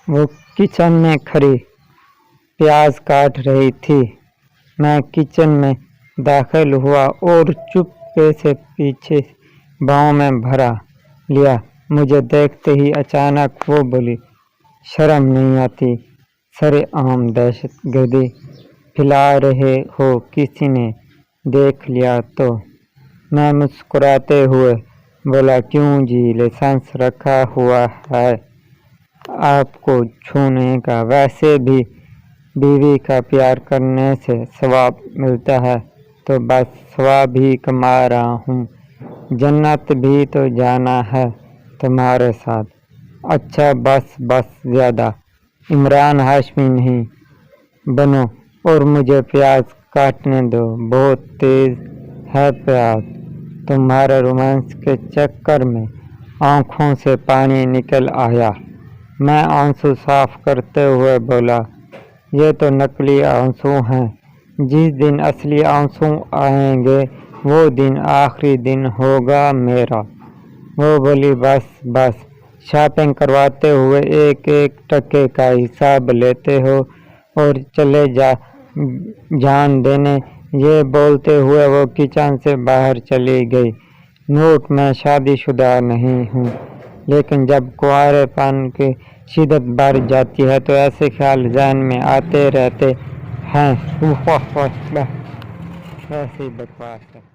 وہ کچن میں کھڑی پیاز کاٹ رہی تھی۔ میں کچن میں داخل ہوا اور چپکے سے پیچھے باؤں میں بھرا لیا۔ مجھے دیکھتے ہی اچانک وہ بولی، شرم نہیں آتی؟ سرعام دہشت گردی پھیلا رہے ہو، کسی نے دیکھ لیا تو؟ میں مسکراتے ہوئے بولا، کیوں جی، لائسنس رکھا ہوا ہے آپ کو چھونے کا، ویسے بھی بیوی کا پیار کرنے سے ثواب ملتا ہے تو بس ثواب ہی کما رہا ہوں، جنت بھی تو جانا ہے تمہارے ساتھ۔ اچھا بس زیادہ عمران ہاشمی نہیں بنو اور مجھے پیاز کاٹنے دو، بہت تیز ہے پیاز۔ تمہارے رومانس کے چکر میں آنکھوں سے پانی نکل آیا۔ میں آنسو صاف کرتے ہوئے بولا، یہ تو نقلی آنسو ہیں، جس دن اصلی آنسو آئیں گے وہ دن آخری دن ہوگا میرا۔ وہ بولی، بس شاپنگ کرواتے ہوئے ایک ایک ٹکے کا حساب لیتے ہو اور چلے جان دینے۔ یہ بولتے ہوئے وہ کچن سے باہر چلی گئی۔ نوٹ، میں شادی شدہ نہیں ہوں، لیکن جب کنوارے پن کی شدت بڑھ جاتی ہے تو ایسے خیال ذہن میں آتے رہتے ہیں۔ ایسی بکواس ہے۔